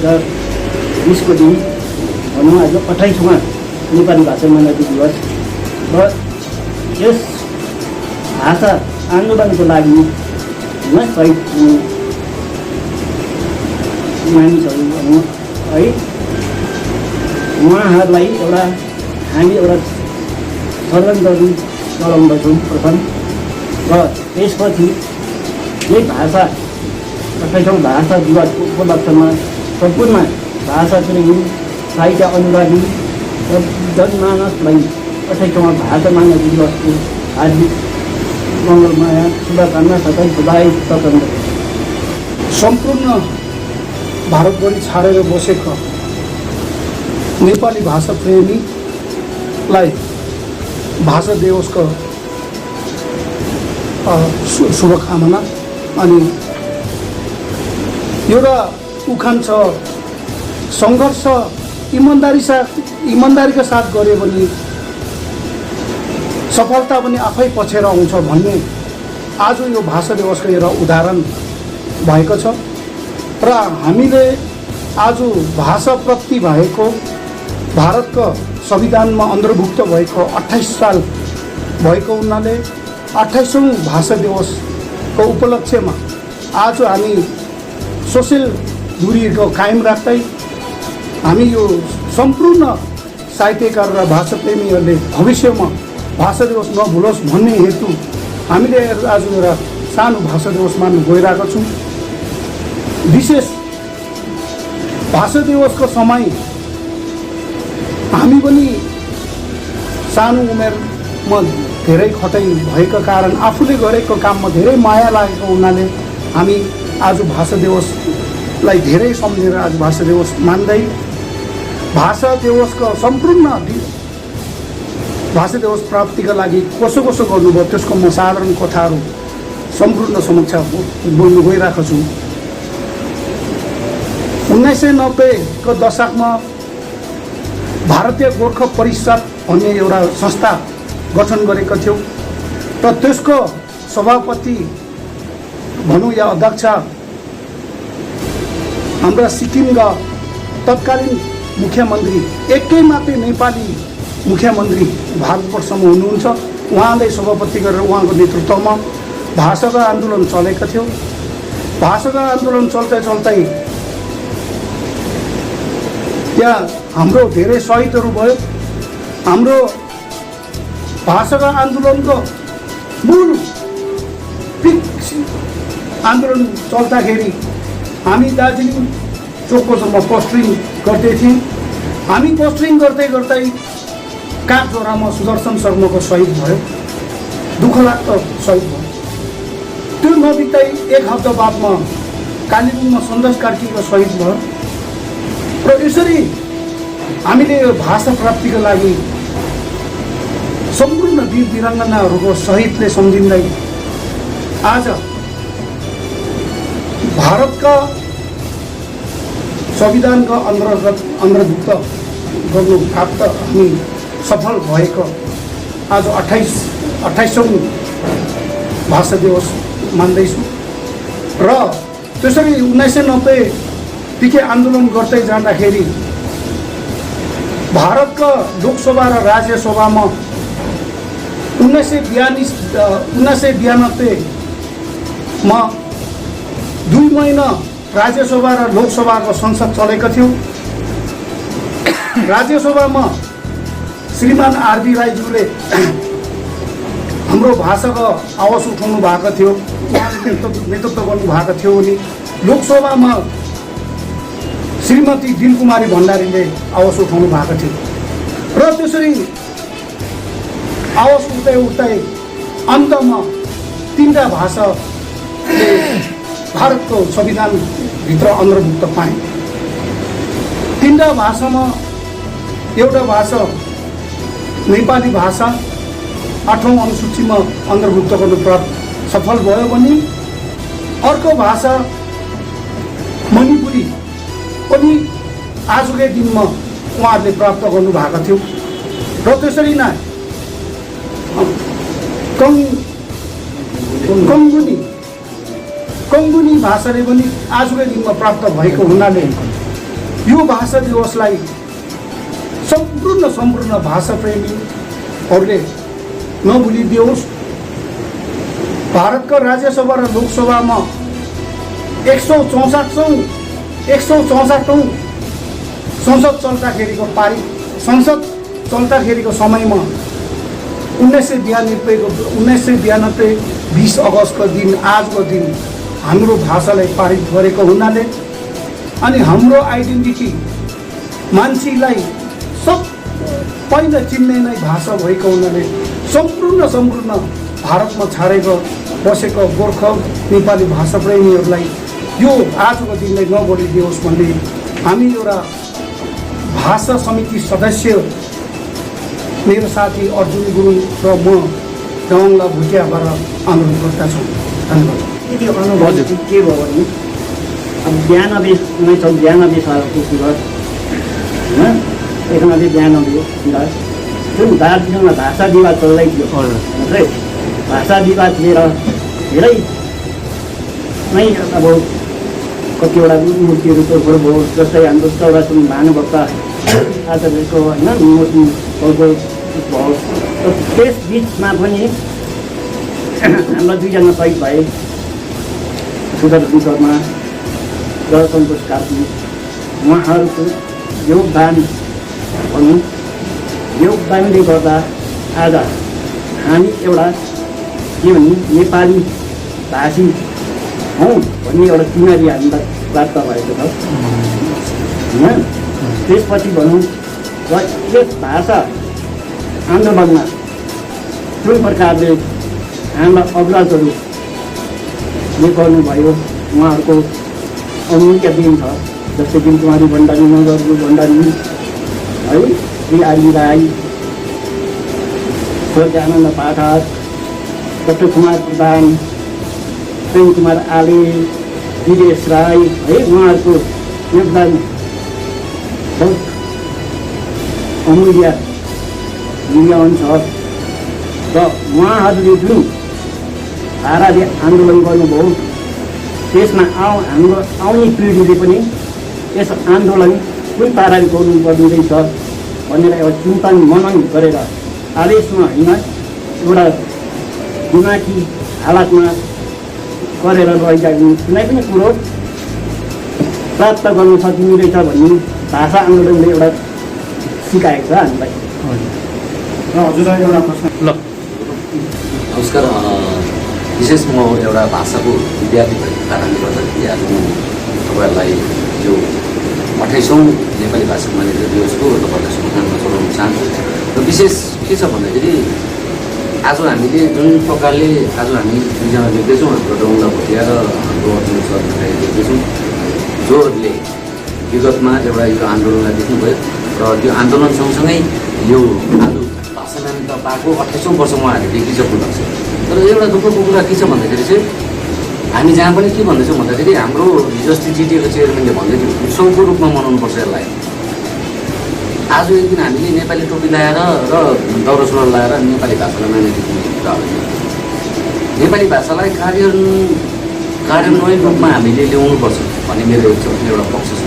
2020 को दिन भनौँ आज 28वां नेपाली भाषा मान्यता दिवस र यस भाषा आन्दोलनको लागि शहीद मानिसहरू भनौँ है उहाँहरूलाई हामी एउटा श्रद्धाञ्जली चढाउँदछौँ प्रथम र त्यसपछि यही भाषा 28औं भाषा दिवसको उपलक्ष्यमा सम्पूर्ण भाषा प्रेमी साहित्य अनुरागी र जनमानसलाई 28औं भाषा मान्यता दिवसको हार्दिक मङ्गलमय शुभकामना साथै बधाई प्रदान सम्पूर्ण भारतभरि छाडेर बसेको नेपाली भाषा प्रेमीलाई भाषा दिवसको शुभकामना। अनि एउटा उखान छ, सङ्घर्ष इमान्दारीका साथ गरे भने सफलता पनि आफै पछेर आउँछ भन्ने आज यो भाषा दिवसको एउटा उदाहरण भएको छ। र हामीले आज भाषाप्रति भएको भारतको संविधानमा अन्तर्भुक्त भएको 28 साल भएको हुनाले 28औं भाषा दिवसको उपलक्ष्यमा आज हामी सोसियल दूरीको कायम राख्दै हामी यो सम्पूर्ण साहित्यकार र भाषा प्रेमीहरूले भविष्यमा भाषा दिवस नभुलोस् भन्ने हेतु हामीले आज एउटा सानो भाषा दिवस मान्न गइरहेका छौँ। विशेष भाषा दिवसको समय हामी पनि सानो उमेरमा धेरै खटाइ भएको कारण आफूले गरेको काममा धेरै माया लागेको हुनाले हामी आज भाषा दिवसलाई धेरै सम्झेर आज भाषा दिवस मान्दै भाषा दिवसको सम्पूर्ण भाषा दिवस प्राप्तिका लागि कसो गर्नुभयो त्यसको म साधारण कथाहरू सम्पूर्ण समक्ष बोल्नु गइरहेको छु। 1990 को दशकमा भारतीय गोर्खा परिषद भन्ने एउटा संस्था गठन गरेको थियो र त्यसको सभापति भनौँ या अध्यक्ष हाम्रा सिक्किमका तत्कालीन मुख्यमन्त्री एकै मात्रै नेपाली मुख्यमन्त्री भारतवर्षमा हुनुहुन्छ। उहाँलाई सभापति गरेर उहाँको नेतृत्वमा भाषाको आन्दोलन चलेको थियो। भाषाको आन्दोलन चल्दै त्यहाँ हाम्रो धेरै शहीदहरू भयो। हाम्रो भाषाको आन्दोलनको मूल आन्दोलन चल्दाखेरि हामी दार्जिलिङ चोककोसम्म पोस्टरिङ गर्दै थियौँ। हामी पोस्टरिङ गर्दै कागझोरामा सुदर्शन शर्माको शहीद भयो, दुःख लाग्दो शहीद भयो। त्यो नबित्दै एक हप्ता बादमा कालिम्पोङमा सन्देश कार्कीको शहीद भयो। र यसरी हामीले यो भाषा प्राप्तिको लागि सम्पूर्ण वीर वीराङ्गनाहरूको शहीदले सम्झिँदै आज भारतका संविधानका अन्तर्भुक्त गर्नु प्राप्त हामी सफल भएको आज 28औं भाषा दिवस मान्दैछु। र त्यसरी 1990 देखि आन्दोलन गर्दै जाँदाखेरि भारतका लोकसभा र राज्यसभामा 1992 मा 2 महिना राज्यसभा र लोकसभाको संसद चलेको थियो। राज्यसभामा श्रीमान आरबी राईज्यूले हाम्रो भाषाको आवाज उठाउनु भएको थियो, नेतृत्व गर्नु भएको थियो भने लोकसभामा श्रीमती दिलकुमारी भण्डारीले आवाज उठाउनु भएको थियो। र त्यसरी आवाज उठ्दै अन्तमा 3टा भाषाले भारतको संविधानभित्र अन्तर्भुक्त पाए। 3टा भाषामा एउटा भाषा नेपाली भाषा 8औं अनुसूचीमा अन्तर्भुक्त गर्नु सफल भयो भने अर्को भाषा मणिपुरी पनि आजकै दिनमा उहाँहरूले प्राप्त गर्नु भएको थियो। र त्यसरी नै कङ्गुनी भाषाले पनि आजकै दिनमा प्राप्त भएको हुनाले यो भाषा दिवसलाई सम्पूर्ण भाषा प्रेमीहरूले नभुलिदियोस्। भारतको राज्यसभा र लोकसभामा 164औं संसद चल्दाखेरिको समयमा 1992 20 अगस्तको दिन आजको दिन हाम्रो भाषालाई पारित गरेको हुनाले अनि हाम्रो आइडेन्टिटी मान्छेलाई सबैले चिन्ने नै भाषा भएको हुनाले सम्पूर्ण भारतमा छाडेर बसेको गोर्खा नेपाली भाषा प्रेमीहरूलाई यो आजको दिनलाई नभुलिदियोस् भन्ने हामी एउटा भाषा समिति सदस्य मेरो साथी अर्जुन गुरुङ र म दवाङला भुटियाबाट आन्दोलन गर्दा छौँ। धन्यवाद। त्यो अनुभव चाहिँ के भयो भने अब 1992 सालको कुरा होइन, 1992 कुरा जुन दार्जिलिङमा भाषा विवाद चल्दै थियो है, भाषा विवाद लिएर धेरै नै अब कतिवटा मूर्तिहरू तोडफोड भयो। जस्तै हाम्रो चौरासी भानुभक्त आचार्यको होइन मूर्ति तोडफोड भयो। त्यस बिचमा पनि हाम्रा 2 जना शहीद भए, सुदर्शन शर्मा र सन्तोष कार्की। उहाँहरूको योगदानले गर्दा आज हामी एउटा के भन्ने नेपाली भाषी हौँ भन्ने एउटा चिनारी हामीलाई प्राप्त भएको छ होइन। त्यसपछि भनौँ र यस भाषा आन्दोलनमा जुन प्रकारले हाम्रा अग्रजहरूले गर्नुभयो उहाँहरूको अमूल्य दिन छ। जस्तै कि कुमारी भण्डारी, नगरको भण्डारी है, श्री आली राई, स्वर्गानन्द पाठक, डाक्टर कुमार प्रधान, प्रेम कुमार आले, विदेश राई है, उहाँहरूको योगदान बहुत मूल्यवान छ। र उहाँहरूले जुन धाराले आन्दोलन गर्नुभयो त्यसमा हाम्रो आउने पिँढीले पनि यस आन्दोलन कुन पाराले गर्नुपर्ने रहेछ भनेर एउटा चिन्तन मनन गरेर आदेशमा होइन एउटा दिमागी हालतमा गरेर रहेको कुनै पनि कुरो प्राप्त गर्न सकिने रहेछ भन्ने भाषा आन्दोलनले एउटा सिकाएको छ हामीलाई। हजुरलाई एउटा प्रश्न। ल नमस्कार। विशेष म एउटा भाषाको विद्यार्थी भएको कारणले गर्दाखेरि आज म तपाईँहरूलाई यो 28औं नेपाली भाषा मान्यता दिवसको तपाईँहरूलाई शुभकामना चढाउन चाहन्छु। र विशेष के छ भन्दाखेरि आज हामीले जुन प्रकारले आज हामी 2 जना देख्दैछौँ, हाम्रो दवाङला भुटिया र हाम्रो अर्जुन सरलाई देख्दैछौँ, जोहरूले विगतमा एउटा यो आन्दोलनलाई देख्नुभयो र त्यो आन्दोलन सँगसँगै यो आज भाषा मान्यता पाएको 28औं वर्ष उहाँहरूले देखिसक्नु भएको छ। तर एउटा दुःखको कुरा के छ भन्दाखेरि चाहिँ हामी जहाँ पनि के भन्दैछौँ भन्दाखेरि हाम्रो हिजो अस्ति जिटिएको चेयरम्यानले भन्दै थियो उत्सवको रूपमा मनाउनुपर्छ यसलाई। आज एक दिन हामीले नेपाली टोपी लगाएर र दौरा सुरुवाल लगाएर नेपाली भाषालाई मान्यता दिने कुरा हो। नेपाली भाषालाई कार्यान्वयन रूपमा हामीले ल्याउनुपर्छ भन्ने मेरो एउटा पक्ष छ।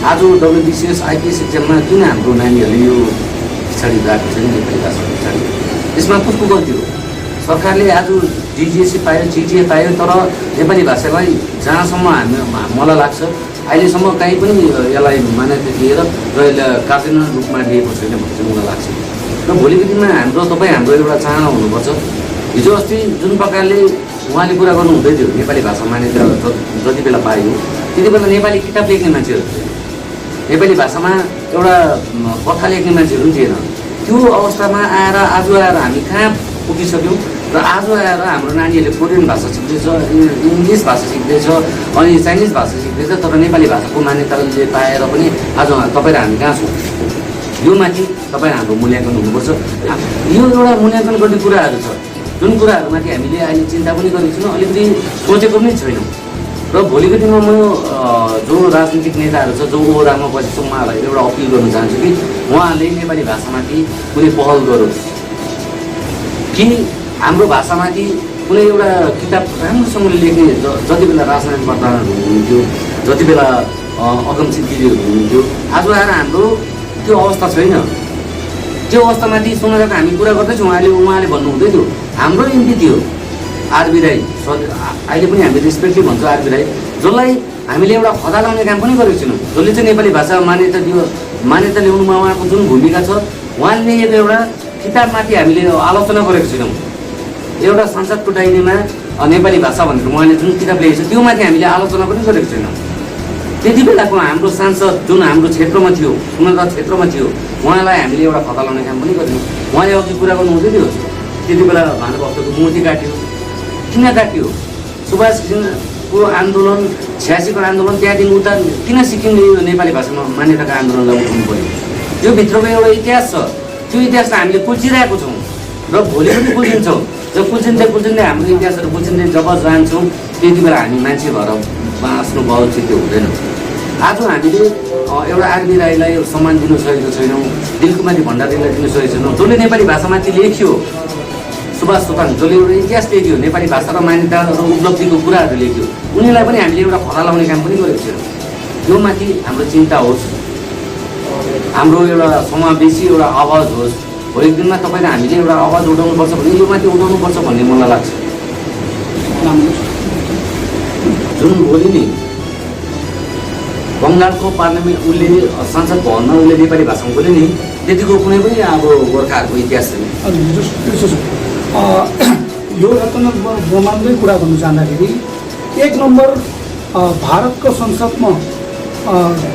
आज WBCS IPS एक्जाममा किन हाम्रो नानीहरूले यो पछाडि गएको छ नेपाली भाषा पछाडि? यसमा कसको गल्ती हो? सरकारले आज DGSE पायो, GTA पायो, तर नेपाली भाषालाई जहाँसम्म मलाई लाग्छ अहिलेसम्म कहीँ पनि यसलाई मान्यता दिएर र यसलाई कार्यान्वयन रूपमा लिएको छैन भन्ने चाहिँ मलाई लाग्छ। र भोलिको दिनमा हाम्रो एउटा चाहना हुनुपर्छ। हिजो अस्ति जुन प्रकारले उहाँले कुरा गर्नुहुँदै थियो नेपाली भाषा मान्यता जति बेला पायो त्यति बेला नेपाली किताब लेख्ने मान्छेहरू थिए, नेपाली भाषामा एउटा कथा लेख्ने मान्छेहरू पनि थिएन। त्यो अवस्थामा आएर आज आएर हामी कहाँ पुगिसक्यौँ र आज आएर हाम्रो नानीहरूले कोरियन भाषा सिक्दैछ, इङ्ग्लिस भाषा सिक्दैछ, अनि चाइनिज भाषा सिक्दैछ, तर नेपाली भाषाको मान्यताले पाएर पनि आज तपाईँ र हामी कहाँ छौँ? यो माथि तपाईँ हाम्रो मूल्याङ्कन हुनुपर्छ। यो एउटा मूल्याङ्कन गर्ने कुराहरू छ जुन कुराहरूमाथि हामीले अहिले चिन्ता पनि गरेको छैनौँ, अलिकति सोचेको पनि छैनौँ। र भोलिको दिनमा म जो राजनीतिक नेताहरू छ जो ओहदामा बसेको उहाँहरूलाई एउटा अपिल गर्न चाहन्छु कि उहाँहरूले नेपाली भाषामाथि कुनै पहल गरोस् कि हाम्रो भाषामाथि कुनै एउटा किताब राम्रोसँगले लेख्ने जति बेला राजनैतिक मतदानहरू हुन्थ्यो, जति बेला अगमसिंह गिरीहरू हुनुहुन्थ्यो। आज आएर हाम्रो त्यो अवस्था छैन। त्यो अवस्थामाथि सोनादाको हामी कुरा गर्दैछौँ। उहाँले भन्नुहुँदै थियो हाम्रो एमपी थियो आरबी राई, अहिले पनि हामी रेस्पेक्टली भन्छौँ आरबी राई, जसलाई हामीले एउटा खदा लाउने काम पनि गरेको छैनौँ। जसले चाहिँ नेपाली भाषा मान्यता ल्याउनुमा उहाँको जुन भूमिका छ, उहाँले लेखेको एउटा किताबमाथि हामीले आलोचना गरेको छैनौँ। एउटा संसदको डाइरीमा नेपाली भाषा भनेर उहाँले जुन किताब लेखेको छ त्योमाथि हामीले आलोचना पनि गरेको छैनौँ। त्यति बेलाको हाम्रो सांसद जुन हाम्रो क्षेत्रमा थियो, सुनादह क्षेत्रमा थियो, उहाँलाई हामीले एउटा खदा लाउने काम पनि गरेनौँ। उहाँले अघि कुरा गर्नुहुँदै थियो त्यति बेला भानुभक्तको मूर्ति काट्यो। किन काट्यो? सुभाष घिसिङको आन्दोलन 86को आन्दोलन, त्यहाँदेखि उता किन सिक्किमले यो नेपाली भाषामा मान्यताको आन्दोलनलाई उठाउनु पर्यो? त्यो भित्रको एउटा इतिहास छ। त्यो इतिहासलाई हामीले कुल्चिरहेको छौँ र भोलि पनि कुल्चिन्छौँ। जब कुल्चिँदै हाम्रो इतिहासहरू कुल्चिँदै जब जान्छौँ त्यति बेला हामी मान्छे भएर बाँच्नु भयो चाहिँ त्यो हुँदैन। आज हामीले एउटा आरबी राईलाई सम्मान दिनु सकेको छैनौँ, दिलकुमारी भण्डारीलाई दिनु सकेको छैनौँ, जसले नेपाली भाषामाथि लेख्यो। सुभाष सोताङ जसले एउटा इतिहास लेख्यो, नेपाली भाषा र मान्यता र उपलब्धिको कुराहरू लेख्यो, उनीलाई पनि हामीले एउटा खदा लाउने काम पनि गरेको छैनौँ। यो माथि हाम्रो चिन्ता होस्, हाम्रो एउटा समावेशी एउटा आवाज होस्। भोलिको दिनमा तपाईँले हामीले एउटा आवाज उठाउनुपर्छ भने यो माथि उठाउनुपर्छ भन्ने मलाई लाग्छ। जुन भोलि नि बङ्गालको पार्लियामेन्ट उसले संसद भवनमा उसले नेपाली भाषामा बोल्यो नि, त्यतिको कुनै पनि अब गोर्खाहरूको इतिहास छैन। यो रत्न ब्रह्माण्डमै कुरा गर्नु जाँदाखेरि 1 नम्बर भारतको संसदमा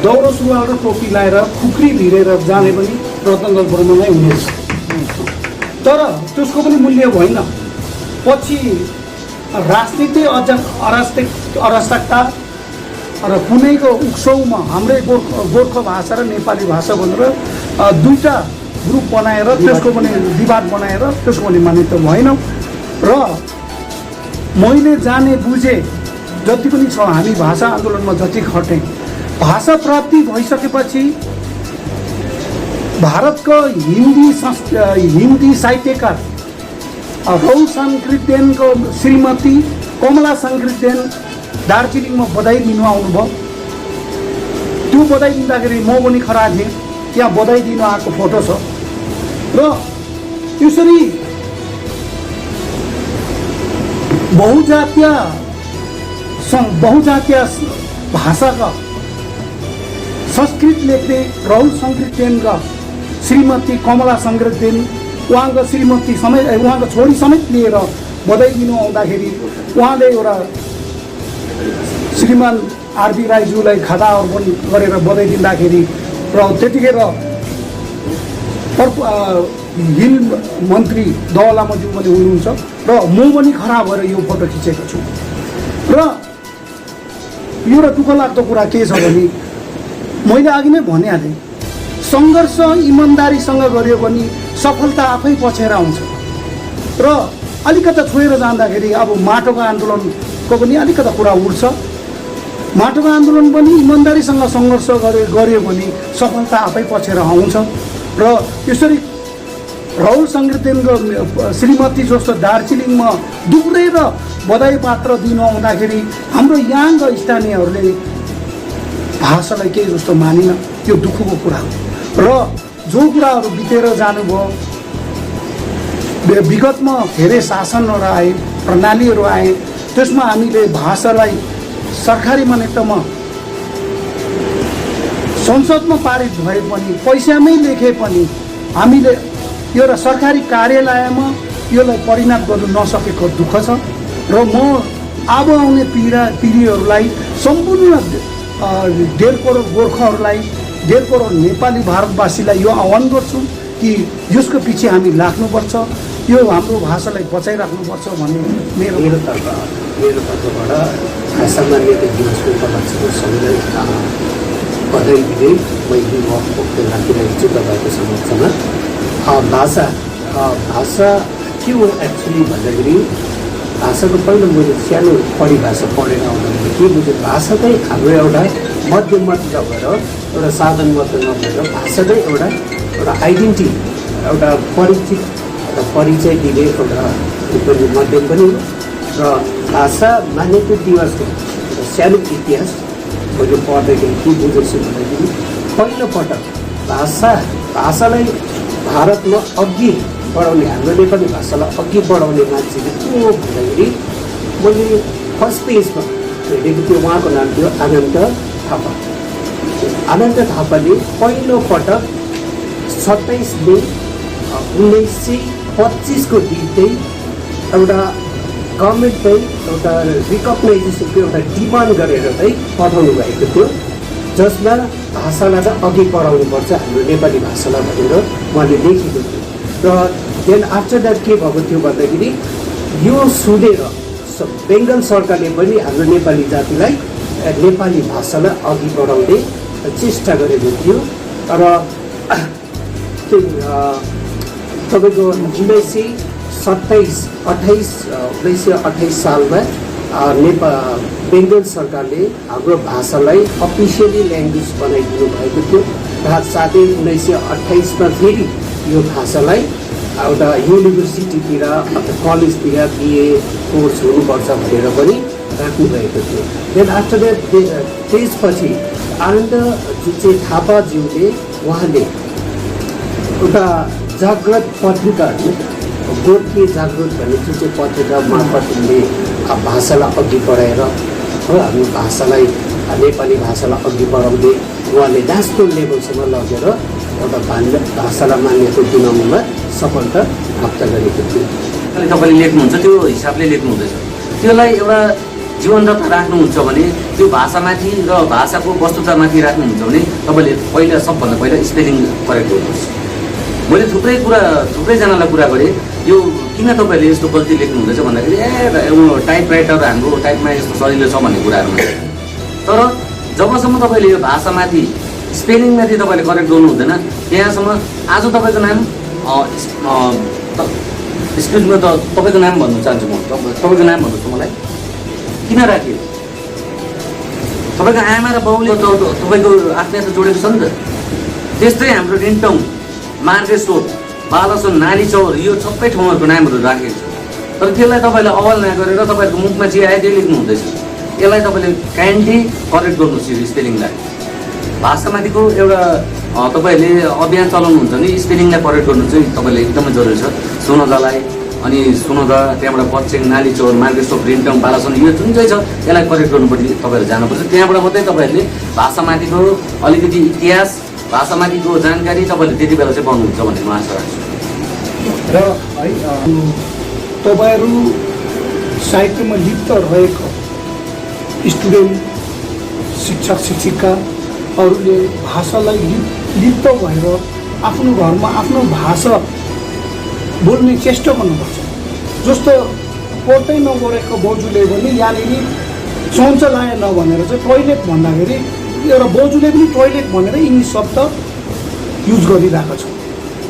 दौरो सुरुवाल र टोपी लाएर खुक्री भिरेर जाने पनि रत्नलाल ब्रह्ममै हुनेछ। तर त्यसको पनि मूल्य भएन। पछि राजनीति अराजकता र कुनैको उत्सवमा हाम्रै गोर्खा भाषा र नेपाली भाषा भनेर दुईटा ग्रुप बनाएर त्यसको पनि विवाद बनाएर त्यसको पनि मान्यता भएन। र मैले जाने बुझे जति पनि छ, हामी भाषा आन्दोलनमा जति खटेँ, भाषा प्राप्ति भइसकेपछि भारतको हिन्दी साहित्यकार रौल साङ्कृत्यनको श्रीमती कमला साङ्कृत्यन दार्जिलिङमा बधाई दिनु आउनुभयो। त्यो बधाई दिँदाखेरि म पनि खडा थिएँ, त्यहाँ बधाई दिनु आएको फोटो छ। र यसरी बहुजातीय भाषाका संस्कृत लेख्ने राहुल साङ्कृत्यनका श्रीमती कमला साङ्कृत्यन, उहाँको श्रीमती समेत, उहाँको छोरी समेत लिएर बधाई दिनु आउँदाखेरि उहाँले एउटा श्रीमान आरबी राईज्यूलाई खदा अर्पण गरेर बधाई दिँदाखेरि र त्यतिखेर हिल मन्त्री दौलामज्यू पनि हुनुहुन्छ र म पनि खडा भएर यो फोटो खिचेको छु। र एउटा दुःख लाग्दो कुरा के छ भने मैले अघि नै भनिहालेँ, सङ्घर्ष इमान्दारीसँग गऱ्यो भने सफलता आफै पछेर आउँछ। र अलिकता छोएर जाँदाखेरि अब माटोको आन्दोलनको पनि अलिकता कुरा उठ्छ। माटोको आन्दोलन पनि इमान्दारीसँग सङ्घर्ष गऱ्यो भने सफलता आफै पछेर आउँछ। र यसरी राहुल साङ्कृत्यनको श्रीमती जस्तो दार्जिलिङमा दुब्रेर बधाई पात्र दिनु आउँदाखेरि हाम्रो यहाँका स्थानीयहरूले भाषालाई केही जस्तो मानिन। यो दुःखको कुरा हो। र जो कुराहरू बितेर जानुभयो, विगतमा धेरै शासनहरू आए, प्रणालीहरू आए, त्यसमा हामीले भाषालाई सरकारी मान्यतामा संसदमा पारित भए पनि, पैसामै लेखे पनि हामीले एउटा सरकारी कार्यालयमा यसलाई परिणत गर्नु नसकेको दुःख छ। र म अब आउने पिँढीहरूलाई सम्पूर्ण 1.5 करोड गोर्खाहरूलाई, 1.5 करोड नेपाली भारतवासीलाई यो आह्वान गर्छु कि यसको पछि हामी लाग्नुपर्छ, यो हाम्रो भाषालाई बचाइराख्नुपर्छ भन्ने मेरो तर्फबाट भाषा मान्यता दिवसको उपलक्ष्यको सबैलाई बधाई दिँदै मैले वक्तव्य राखिरहेको छु तपाईँको समक्षमा। भाषा के हो एक्चुअली भन्दाखेरि, भाषाको पहिलो मैले सानो परिभाषा पढेर आउँदाखेरि के बुझेँ, भाषा चाहिँ हाम्रो एउटा मध्यम मात्र भएर, एउटा साधन मात्र नभएर भाषा चाहिँ एउटा आइडेन्टिटी, एउटा परिचित, एउटा परिचय दिने एउटा माध्यम पनि हो। र भाषा मान्यता दिवसको एउटा सानो इतिहास मैले पढ्दाखेरि के बुझेछु भन्दाखेरि पहिलोपटक भाषालाई भारतमा अघि बढाउने, हाम्रो नेपाली भाषालाई अघि बढाउने मान्छेले को हो भन्दाखेरि मैले फर्स्ट पेजमा हेरेको थियो, उहाँको नाम थियो अनन्त थापा। अनन्त थापाले पहिलोपटक 27 मे 1925 को दिन चाहिँ एउटा गभर्मेन्टले एउटा रिकग्नाइजेसनको एउटा डिमान्ड गरेर चाहिँ पठाउनु भएको थियो, जसमा भाषालाई चाहिँ अघि बढाउनुपर्छ हाम्रो नेपाली भाषालाई भनेर उहाँले लेखेको थियो। र देन आफ्टर द्याट के भएको थियो भन्दाखेरि यो सुनेर बेङ्गल सरकारले पनि हाम्रो नेपाली जातिलाई नेपाली भाषालाई अघि बढाउने चेष्टा गरेको थियो। र तपाईँको 1928 सालमा बेङ्गल सरकारले हाम्रो भाषालाई अफिसियली ल्याङ्ग्वेज बनाइदिनु भएको थियो। र साथै 1928मा फेरि यो भाषालाई एउटा युनिभर्सिटीतिर अथवा कलेजतिर बिए कोर्स हुनुपर्छ भनेर पनि राख्नुभएको थियो। देन आफ्टर द्याट त्यसपछि आनन्द जुन चाहिँ थापाज्यूले उहाँले एउटा जागृत पत्रिका, गोर्खे जागृत भन्ने जुन चाहिँ पत्रिका मार्फत उनले भाषालाई अघि बढाएर हाम्रो भाषालाई नेपाली भाषालाई अघि बढाउँदै उहाँले नेसनल लेभलसम्म लगेर एउटा भाषालाई मान्यता दिलाउनुमा सफलता प्राप्त गरेको थियो। तपाईँले लेख्नुहुन्छ त्यो हिसाबले लेख्नुहुँदैछ, त्यसलाई एउटा जीवन्त राख्नुहुन्छ भने त्यो भाषामाथि र भाषाको वस्तुतामाथि राख्नुहुन्छ भने तपाईँले पहिला सबभन्दा पहिला स्पेलिङ करेक्ट गर्नुहोस्। मैले थुप्रैजनालाई कुरा गरेँ, यो किन तपाईँले यस्तो गल्ती लेख्नुहुँदैछ भन्दाखेरि टाइपराइटर हाम्रो टाइपमा यस्तो सजिलो छ भन्ने कुराहरू। तर जबसम्म तपाईँले यो भाषामाथि स्पेलिङमाथि तपाईँले करेक्ट गर्नु हुँदैन त्यहाँसम्म आज तपाईँको नाम स्कुलमा त तपाईँको नाम भन्नु चाहन्छु म, तपाईँको नाम भन्नुहोस् त मलाई, किन राखियो? तपाईँको आमा र बाउले तपाईँको आत्मीयता जोडेको छ नि त। त्यस्तै हाम्रो रिन्टङ, मार्केस्टोप, बालासन, नाली चौर यो सबै ठाउँहरूको नामहरू राखेको छ। तर त्यसलाई तपाईँले अवहेलना गरेर तपाईँहरूको मुखमा जे आयो त्यो लेख्नु हुँदैछ। यसलाई तपाईँले काइन्डली करेक्ट गर्नुहोस् यो स्पेलिङलाई। भाषामाथिको एउटा तपाईँहरूले अभियान चलाउनुहुन्छ भने स्पेलिङलाई करेक्ट गर्नु चाहिँ तपाईँले एकदमै जरुरी छ। सुनदालाई अनि सुनदा, त्यहाँबाट पश्चिम, नाली चौर, मार्केस्टोप, रिन्टङ, बालासन यो जुन चाहिँ छ यसलाई करेक्ट गर्नुपर्ने तपाईँहरू जानुपर्छ। त्यहाँबाट मात्रै तपाईँहरूले भाषामाथिको अलिकति इतिहास, भाषामाथिको जानकारी तपाईँहरूले त्यति बेला चाहिँ पाउनुहुन्छ भन्ने म आशा राख्छु। र है तपाईँहरू साहित्यमा लिप्त रहेको स्टुडेन्ट, शिक्षक शिक्षिकाहरूले भाषालाई लिप्त भएर आफ्नो घरमा आफ्नो भाषा बोल्ने चेष्टा गर्नुपर्छ। जस्तो पढ्दै नगरेको बोजूले पनि यहाँनिर शौचालय नभनेर चाहिँ टोइलेट भन्दाखेरि एउटा बोजूले पनि टोइलेट भनेर इङ्ग्लिस शब्द युज गरिरहेको छ।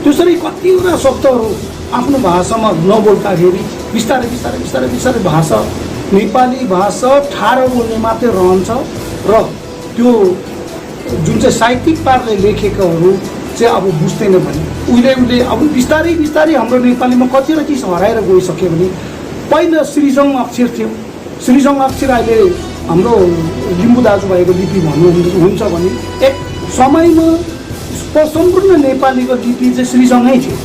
त्यसरी कतिवटा शब्दहरू आफ्नो भाषामा नबोल्दाखेरि बिस्तारै बिस्तारै बिस्तारै बिस्तारै भाषा, नेपाली भाषा ठाडो बोल्ने मात्रै रहन्छ। र त्यो जुन चाहिँ साहित्यिक पारले लेखेकोहरू चाहिँ अब बुझ्दैन भने उहिले अब बिस्तारै बिस्तारै हाम्रो नेपालीमा कतिवटा चिज हराएर गइसक्यो भने पहिला श्रीजङ अक्षर थियो। श्रीजङ अक्षर अहिले हाम्रो लिम्बू दाजुभाइको लिपि भन्नुहुन्छ भने एक समयमा सम्पूर्ण नेपालीको लिपि चाहिँ श्रीजङै थियो।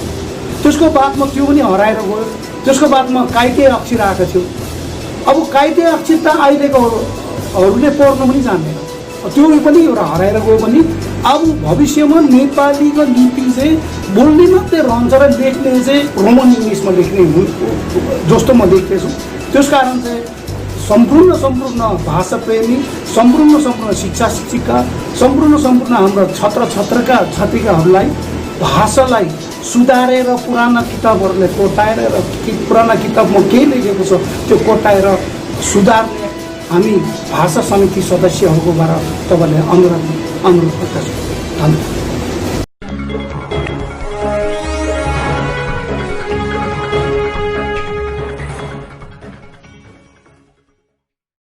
त्यसको बादमा त्यो पनि हराएर गयो। त्यसको बादमा काइते अक्षर आएको थियो। अब काइते अक्षर त अहिलेकोहरूले पढ्नु पनि जान्दैन, त्यो पनि एउटा हराएर गयो भने अब भविष्यमा नेपालीको लिपि चाहिँ बोल्ने मात्रै रहन्छ र लेख्ने चाहिँ रोमन इङ्ग्लिसमा लेख्ने जस्तो म देख्दैछु। त्यस कारण चाहिँ सम्पूर्ण भाषा प्रेमी, सम्पूर्ण शिक्षा शिक्षिका, सम्पूर्ण हाम्रा छात्रहरूलाई भाषालाई सुधारेर पुराना किताबहरूलाई कोटाएर र पुराना किताबमा के लेखेको छ त्यो कोटाएर सुधार्ने हामी भाषा समिति सदस्यहरूकोबाट तपाईँले अनुरोध गर्दछु। धन्यवाद।